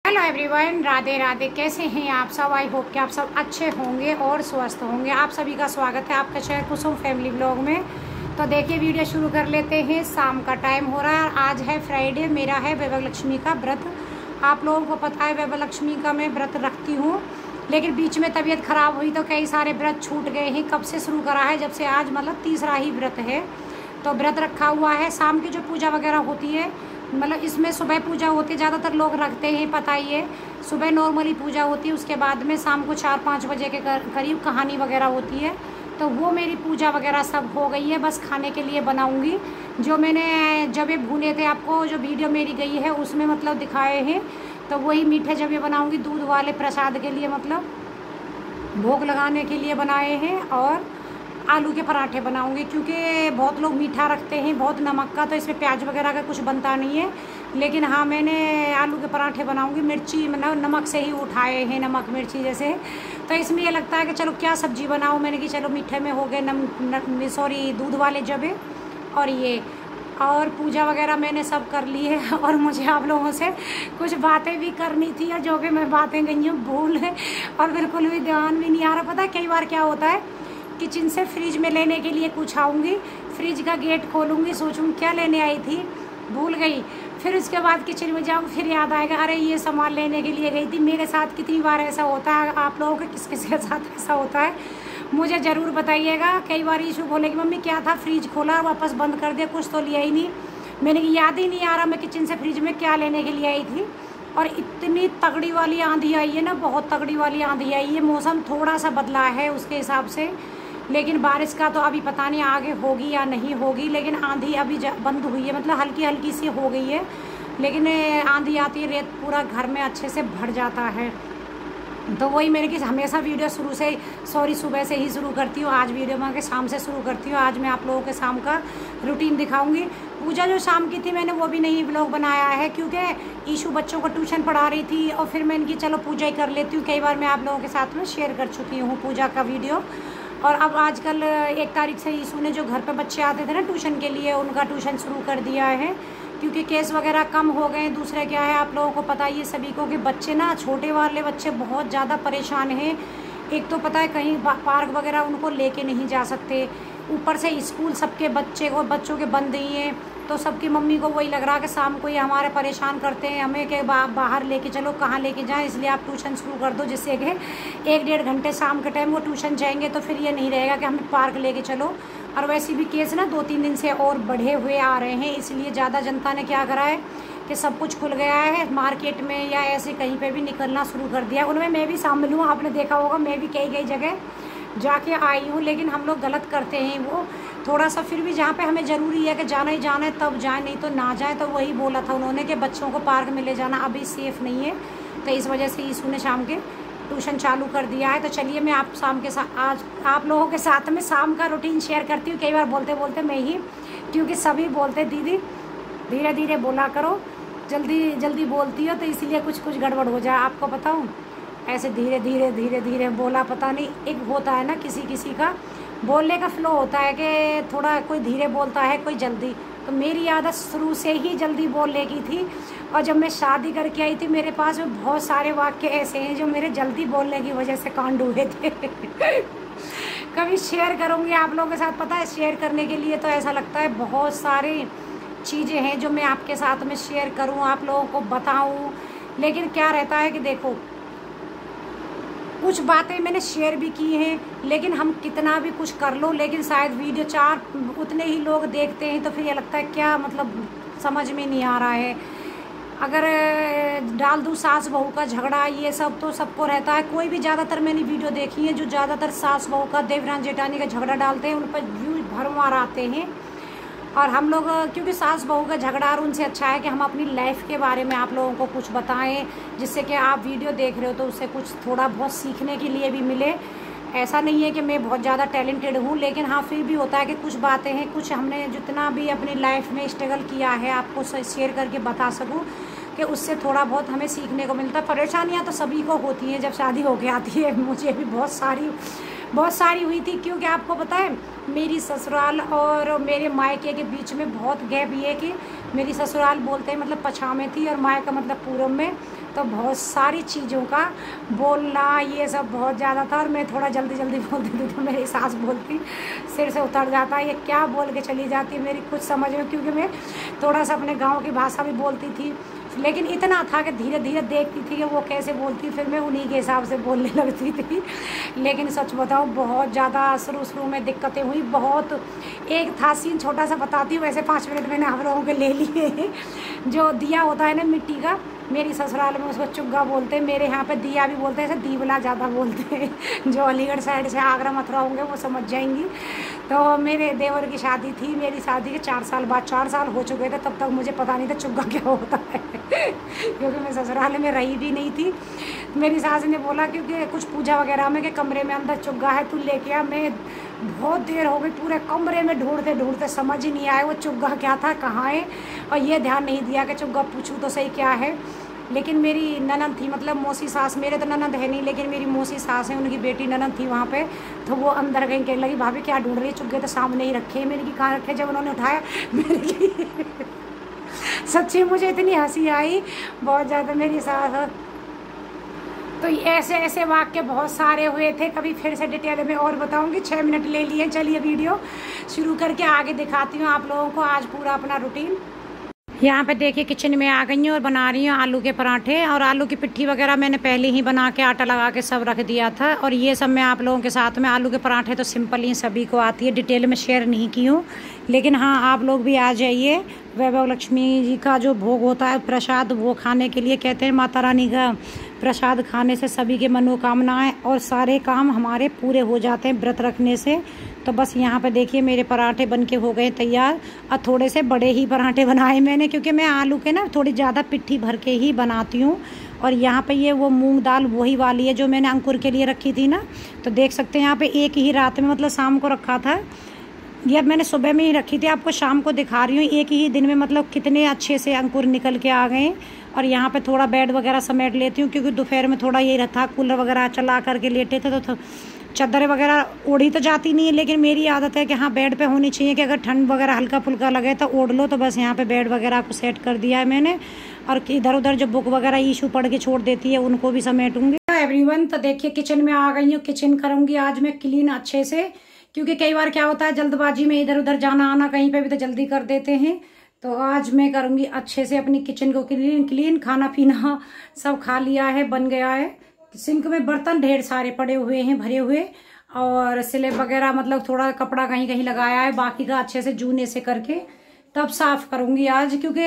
Hello everyone, Radhe Radhe. कैसे हैं आप सब? आई होप कि आप सब अच्छे होंगे और स्वस्थ होंगे। आप सभी का स्वागत है आपका चैनल कुसुम फैमिली व्लॉग में। तो देखिए, वीडियो शुरू कर लेते हैं। शाम का टाइम हो रहा है। आज है फ्राइडे, मेरा है वैभव लक्ष्मी का व्रत। आप लोगों को पता है वैभव लक्ष्मी का मैं व्रत रखती हूँ, लेकिन बीच में तबीयत ख़राब हुई तो कई सारे व्रत छूट गए हैं। कब से शुरू करा है? जब से आज मतलब तीसरा ही व्रत है। तो व्रत रखा हुआ है। शाम की जो पूजा वगैरह होती है, मतलब इसमें सुबह पूजा होती है, ज़्यादातर लोग रखते हैं, पता ही है। सुबह नॉर्मली पूजा होती है, उसके बाद में शाम को 4-5 बजे के करीब कहानी वगैरह होती है। तो वो मेरी पूजा वगैरह सब हो गई है। बस खाने के लिए बनाऊंगी। जो मैंने जब ये भुने थे, आपको जो वीडियो मेरी गई है उसमें मतलब दिखाए हैं, तो वही मीठे जब ये बनाऊँगी दूध वाले प्रसाद के लिए, मतलब भोग लगाने के लिए बनाए हैं। और आलू के पराठे बनाऊंगी, क्योंकि बहुत लोग मीठा रखते हैं, बहुत नमक का, तो इसमें प्याज वगैरह का कुछ बनता नहीं है। लेकिन हाँ, मैंने आलू के पराठे बनाऊंगी। मिर्ची मतलब नमक से ही उठाए हैं, नमक मिर्ची जैसे। तो इसमें ये लगता है कि चलो क्या सब्जी बनाऊँ। मैंने कि चलो मीठे में हो गए सॉरी दूध वाले जबे और ये, और पूजा वगैरह मैंने सब कर ली है। और मुझे आप लोगों से कुछ बातें भी करनी थी, और जो कि मैं बातें गई हूँ भूल है और बिल्कुल भी ध्यान भी नहीं आ रहा। पता है कई बार क्या होता है, किचन से फ्रिज में लेने के लिए कुछ आऊँगी, फ्रिज का गेट खोलूँगी, सोचूँगी क्या लेने आई थी, भूल गई। फिर उसके बाद किचन में जाऊँ, फिर याद आएगा अरे ये सामान लेने के लिए गई थी। मेरे साथ कितनी बार ऐसा होता है? आप लोगों के किस किस के साथ ऐसा होता है मुझे ज़रूर बताइएगा। कई बार इशू बोलेगी मम्मी क्या था, फ्रिज खोला वापस बंद कर दिया, कुछ तो लिया ही नहीं। मैंने याद ही नहीं आ रहा मैं किचन से फ्रिज में क्या लेने के लिए आई थी। और इतनी तगड़ी वाली आंधी आई है ना, बहुत तगड़ी वाली आंधी आई है। मौसम थोड़ा सा बदला है उसके हिसाब से, लेकिन बारिश का तो अभी पता नहीं आगे होगी या नहीं होगी। लेकिन आंधी अभी बंद हुई है, मतलब हल्की हल्की सी हो गई है। लेकिन आंधी आती है, रेत पूरा घर में अच्छे से भर जाता है। तो वही मेरे की हमेशा वीडियो शुरू से सुबह से ही शुरू करती हूँ। आज वीडियो मैं शाम से शुरू करती हूँ। आज मैं आप लोगों के शाम का रूटीन दिखाऊंगी। पूजा जो शाम की थी मैंने वो भी नहीं व्लॉग बनाया है, क्योंकि ईशू बच्चों को ट्यूशन पढ़ा रही थी, और फिर मैं इनकी चलो पूजा ही कर लेती हूँ। कई बार मैं आप लोगों के साथ में शेयर कर चुकी हूँ पूजा का वीडियो। और अब आजकल 1 तारीख से ईशू ने जो घर पे बच्चे आते थे ना ट्यूशन के लिए, उनका ट्यूशन शुरू कर दिया है, क्योंकि केस वगैरह कम हो गए। दूसरा क्या है, आप लोगों को पता ही है सभी को कि बच्चे ना, छोटे वाले बच्चे बहुत ज़्यादा परेशान हैं। एक तो पता है कहीं पार्क वगैरह उनको लेके नहीं जा सकते, ऊपर से स्कूल सबके बच्चों के बंद ही हैं। तो सबकी मम्मी को वही लग रहा है कि शाम को ये हमारे परेशान करते हैं, हमें कि बाहर लेके चलो, कहाँ लेके जाएं, इसलिए आप ट्यूशन शुरू कर दो, जिससे कि 1-1.5 घंटे शाम के टाइम वो ट्यूशन जाएंगे, तो फिर ये नहीं रहेगा कि हमें पार्क लेके चलो। और वैसे भी केस ना 2-3 दिन से और बढ़े हुए आ रहे हैं, इसलिए ज़्यादा जनता ने क्या करा है कि सब कुछ खुल गया है मार्केट में या ऐसे कहीं पे भी निकलना शुरू कर दिया। उनमें मैं भी शामिल हूँ। आपने देखा होगा मैं भी कई जगह जाके आई हूँ, लेकिन हम लोग गलत करते हैं वो थोड़ा सा। फिर भी जहाँ पे हमें ज़रूरी है कि जाना ही जाना है तब जाए, नहीं तो ना जाए। तो वही बोला था उन्होंने कि बच्चों को पार्क में ले जाना अभी सेफ़ नहीं है, तो इस वजह से ईशू ने शाम के ट्यूशन चालू कर दिया है। तो चलिए मैं आप शाम के साथ आज आप लोगों के साथ में शाम का रूटीन शेयर करती हूँ। कई बार बोलते बोलते मैं ही, क्योंकि सभी बोलते दीदी धीरे धीरे बोला करो, जल्दी जल्दी बोलती हो, तो इसीलिए कुछ गड़बड़ हो जाए। आपको बताऊँ, ऐसे धीरे धीरे बोला, पता नहीं एक होता है ना किसी का बोलने का फ्लो होता है कि थोड़ा कोई धीरे बोलता है, कोई जल्दी। तो मेरी आदत शुरू से ही जल्दी बोलने की थी, और जब मैं शादी करके आई थी मेरे पास में बहुत सारे वाक्य ऐसे हैं जो मेरे जल्दी बोलने की वजह से कांड हुए थे। कभी शेयर करूँगी आप लोगों के साथ। पता है शेयर करने के लिए तो ऐसा लगता है बहुत सारी चीज़ें हैं जो मैं आपके साथ में शेयर करूँ, आप लोगों को बताऊँ। लेकिन क्या रहता है कि देखो, कुछ बातें मैंने शेयर भी की हैं, लेकिन हम कितना भी कुछ कर लो, लेकिन शायद वीडियो 4 उतने ही लोग देखते हैं, तो फिर ये लगता है क्या मतलब समझ में नहीं आ रहा है। अगर डाल दूँ सास बहू का झगड़ा, ये सब तो सबको रहता है। कोई भी ज़्यादातर मैंने वीडियो देखी है जो ज़्यादातर सास बहू का, देवरान जेठानी का झगड़ा डालते हैं, उन पर व्यूज भरमार आते हैं। और हम लोग क्योंकि सास बहू का झगड़ा, और उनसे अच्छा है कि हम अपनी लाइफ के बारे में आप लोगों को कुछ बताएं, जिससे कि आप वीडियो देख रहे हो तो उससे कुछ थोड़ा बहुत सीखने के लिए भी मिले। ऐसा नहीं है कि मैं बहुत ज़्यादा टैलेंटेड हूँ, लेकिन हाँ फिर भी होता है कि कुछ बातें हैं, कुछ हमने जितना भी अपनी लाइफ में स्ट्रगल किया है आपको शेयर करके बता सकूँ, कि उससे थोड़ा बहुत हमें सीखने को मिलता है। परेशानियाँ तो सभी को होती हैं जब शादी होके आती है, मुझे भी बहुत सारी हुई थी। क्योंकि आपको पता है मेरी ससुराल और मेरे मायके के बीच में बहुत गैप ये कि मेरी ससुराल बोलते हैं मतलब पछा में थी और मायका का मतलब पूरब में, तो बहुत सारी चीज़ों का बोलना ये सब बहुत ज़्यादा था। और मैं थोड़ा जल्दी जल्दी बोलती थी तो मेरी सास बोलती सिर से उतर जाता ये क्या बोल के चली जाती है, मेरी कुछ समझ में, क्योंकि मैं थोड़ा सा अपने गांव की भाषा भी बोलती थी, लेकिन इतना था कि धीरे धीरे देखती थी कि वो कैसे बोलती, फिर मैं उन्हीं के हिसाब से बोलने लगती थी। लेकिन सच बताऊँ बहुत ज़्यादा शुरू में दिक्कतें हुई बहुत। एक था सीन छोटा सा बताती हूँ, वैसे 5 मिनट मैंने आप लोगों के ले लिए। जो दिया होता है ना मिट्टी का, मेरी ससुराल में उसको चुग्गा बोलते हैं, मेरे यहाँ पे दिया भी बोलते हैं, ऐसे दीवला ज़्यादा बोलते हैं। जो अलीगढ़ साइड से आगरा मथुरा होंगे वो समझ जाएंगी। तो मेरे देवर की शादी थी, मेरी शादी के 4 साल बाद, 4 साल हो चुके थे, तब तक मुझे पता नहीं था चुग्गा क्या होता है। क्योंकि मैं ससुराल में रही भी नहीं थी। मेरी सास ने बोला क्योंकि कुछ पूजा वगैरह में कि कमरे में अंदर चुग्गा है तू लेके आ। मैं बहुत देर हो गई पूरे कमरे में ढूंढते ढूंढते, समझ ही नहीं आया वो चुग्गा क्या था, कहाँ है, और ये ध्यान नहीं दिया कि चुग्गा पूछूँ तो सही क्या है। लेकिन मेरी ननद थी, मतलब मौसी सास, मेरे तो ननद है नहीं लेकिन मेरी मौसी सास है, उनकी बेटी ननद थी वहाँ पे, तो वो अंदर गई, कहने लगी भाभी क्या ढूंढ रही है, चुग्गे तो सामने ही रखे। मेरे की कहाँ रखे, जब उन्होंने उठाया मेरे की सच्ची मुझे इतनी हंसी आई बहुत ज़्यादा मेरी सास। तो ऐसे ऐसे वाक्य बहुत सारे हुए थे, कभी फिर से डिटेल में और बताऊंगी। 6 मिनट ले लिए, चलिए वीडियो शुरू करके आगे दिखाती हूँ आप लोगों को आज पूरा अपना रूटीन। यहाँ पे देखिए किचन में आ गई हूँ और बना रही हूँ आलू के पराठे, और आलू की पिट्ठी वगैरह मैंने पहले ही बना के आटा लगा के सब रख दिया था। और ये सब मैं आप लोगों के साथ में, आलू के पराठे तो सिंपल ही सभी को आती है, डिटेल में शेयर नहीं की हूँ, लेकिन हाँ आप लोग भी आ जाइए। वैभव लक्ष्मी जी का जो भोग होता है प्रसाद, वो खाने के लिए, कहते हैं माता रानी का प्रसाद खाने से सभी के मनोकामनाएं और सारे काम हमारे पूरे हो जाते हैं व्रत रखने से। तो बस यहाँ पे देखिए मेरे पराठे बनके हो गए तैयार, और थोड़े से बड़े ही पराठे बनाए मैंने, क्योंकि मैं आलू के ना थोड़ी ज़्यादा पिट्ठी भर के ही बनाती हूँ। और यहाँ पे ये वो मूंग दाल वही वाली है जो मैंने अंकुर के लिए रखी थी ना, तो देख सकते हैं यहाँ पे एक ही रात में, मतलब शाम को रखा था, ये मैंने सुबह में ही रखी थी, आपको शाम को दिखा रही हूँ। एक ही दिन में मतलब कितने अच्छे से अंकुर निकल के आ गए। और यहाँ पे थोड़ा बेड वगैरह समेट लेती हूँ, क्योंकि दोपहर में थोड़ा ये रहता, कूलर वगैरह चला करके लेटे थे तो चादर वगैरह ओढ़ी तो जाती नहीं है, लेकिन मेरी आदत है कि हाँ बेड पे होनी चाहिए, कि अगर ठंड वगैरह हल्का फुल्का लगे तो ओढ़ लो। तो बस यहाँ पे बेड वगैरह को सेट कर दिया है मैंने, और इधर उधर जो बुक वगैरह इशू पढ़ के छोड़ देती है उनको भी समेटूंगी। एवरीवन, तो देखिए किचन में आ गई हूँ, किचन करूँगी आज मैं क्लीन अच्छे से, क्योंकि कई बार क्या होता है जल्दबाजी में इधर उधर जाना आना कहीं पे भी तो जल्दी कर देते हैं। तो आज मैं करूँगी अच्छे से अपनी किचन को क्लीन। खाना पीना सब खा लिया है, बन गया है। सिंक में बर्तन ढेर सारे पड़े हुए हैं भरे हुए, और स्लेब वगैरह मतलब थोड़ा कपड़ा कहीं कहीं लगाया है, बाकी का अच्छे से जूने से करके तब साफ करूँगी आज, क्योंकि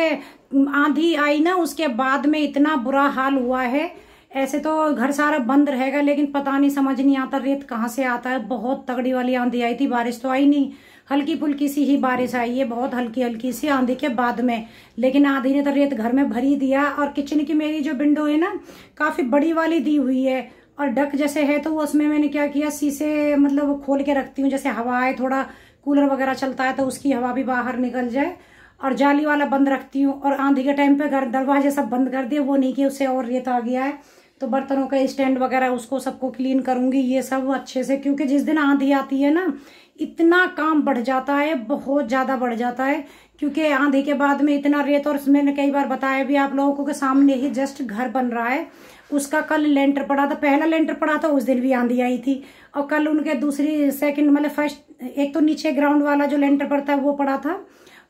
आंधी आई ना उसके बाद में इतना बुरा हाल हुआ है। ऐसे तो घर सारा बंद रहेगा, लेकिन पता नहीं, समझ नहीं आता रेत कहाँ से आता है। बहुत तगड़ी वाली आंधी आई थी, बारिश तो आई नहीं, हल्की फुल्की सी ही बारिश आई है, बहुत हल्की हल्की सी आंधी के बाद में, लेकिन आंधी ने तो रेत घर में भरी दिया। और किचन की मेरी जो विंडो है ना काफी बड़ी वाली दी हुई है, और डक जैसे है, तो उसमें मैंने क्या किया, शीशे मतलब खोल के रखती हूँ, जैसे हवा है, थोड़ा कूलर वगैरह चलता है तो उसकी हवा भी बाहर निकल जाए। और जाली वाला बंद रखती हूँ, और आंधी के टाइम पे घर दरवाजे सब बंद कर दिए, वो नहीं कि उससे और रेत आ गया है। तो बर्तनों का स्टैंड वगैरह उसको सबको क्लीन करूंगी ये सब अच्छे से, क्योंकि जिस दिन आंधी आती है ना इतना काम बढ़ जाता है, बहुत ज्यादा बढ़ जाता है, क्योंकि आंधी के बाद में इतना रेत। और मैंने कई बार बताया भी आप लोगों को कि सामने ही जस्ट घर बन रहा है, उसका कल लेंटर पड़ा था, पहला लेंटर पड़ा था, उस दिन भी आंधी आई थी। और कल उनके दूसरी सेकंड मतलब फर्स्ट, एक तो नीचे ग्राउंड वाला जो लेंटर पड़ता है वो पड़ा था,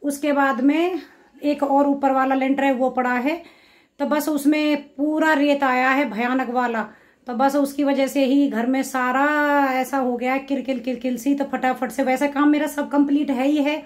उसके बाद में एक और ऊपर वाला लेंटर है वो पड़ा है। तो बस उसमें पूरा रेत आया है भयानक वाला, तो बस उसकी वजह से ही घर में सारा ऐसा हो गया है किरकिल किरकिल सी। तो फटाफट से, वैसे काम मेरा सब कंप्लीट है ही है,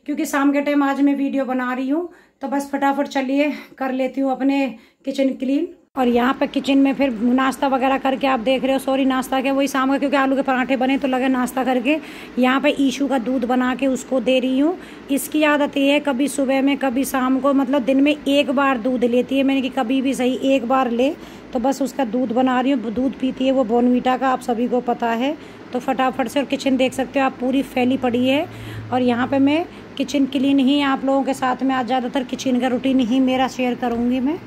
क्योंकि शाम के टाइम आज मैं वीडियो बना रही हूँ, तो बस फटाफट चलिए कर लेती हूँ अपने किचन क्लीन। और यहाँ पे किचन में फिर नाश्ता वगैरह करके, आप देख रहे हो, सॉरी नाश्ता क्या, वही शाम का, क्योंकि आलू के पराठे बने तो लगे नाश्ता करके। यहाँ पे ईशू का दूध बना के उसको दे रही हूँ। इसकी आदत ये है कभी सुबह में कभी शाम को, मतलब दिन में एक बार दूध लेती है, मैंने कि कभी भी सही एक बार ले, तो बस उसका दूध बना रही हूँ। दूध पीती है वो बॉर्नवीटा का, आप सभी को पता है। तो फटाफट से, और किचन देख सकते हो आप पूरी फैली पड़ी है। और यहाँ पे मैं किचन क्लीन ही आप लोगों के साथ में आज ज़्यादातर किचन का रूटीन ही मेरा शेयर करूँगी मैं।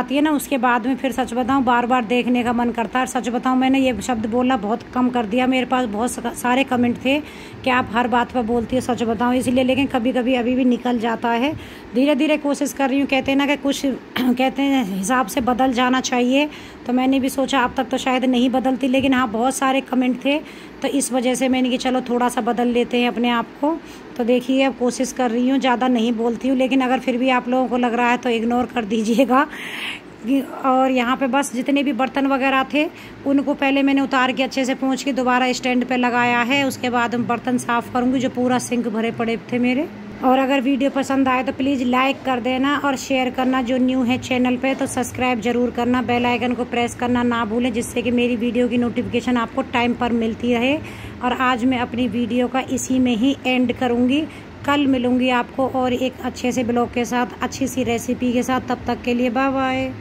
जाती है ना, उसके बाद में फिर सच बताऊं बार बार देखने का मन करता है। सच बताऊं मैंने ये शब्द बोलना बहुत कम कर दिया। मेरे पास बहुत सारे कमेंट थे कि आप हर बात पर बोलती है, सच बताऊं इसलिए, लेकिन कभी कभी अभी भी निकल जाता है। धीरे धीरे कोशिश कर रही हूँ। कहते हैं ना कि कुछ कहते हैं हिसाब से बदल जाना चाहिए, तो मैंने भी सोचा अब तक तो शायद नहीं बदलती, लेकिन हाँ बहुत सारे कमेंट थे तो इस वजह से मैंने कि चलो थोड़ा सा बदल लेते हैं अपने आप को। तो देखिए अब कोशिश कर रही हूँ, ज़्यादा नहीं बोलती हूँ, लेकिन अगर फिर भी आप लोगों को लग रहा है तो इग्नोर कर दीजिएगा। और यहाँ पे बस जितने भी बर्तन वगैरह थे उनको पहले मैंने उतार के अच्छे से पोंछ के दोबारा स्टैंड पे लगाया है। उसके बाद हम बर्तन साफ़ करूँगी जो पूरा सिंक भरे पड़े थे मेरे। और अगर वीडियो पसंद आए तो प्लीज़ लाइक कर देना और शेयर करना। जो न्यू है चैनल पे तो सब्सक्राइब जरूर करना, बेल आइकन को प्रेस करना ना भूलें, जिससे कि मेरी वीडियो की नोटिफिकेशन आपको टाइम पर मिलती रहे। और आज मैं अपनी वीडियो का इसी में ही एंड करूँगी। कल मिलूँगी आपको और एक अच्छे से ब्लॉग के साथ, अच्छी सी रेसिपी के साथ। तब तक के लिए बाय बाय।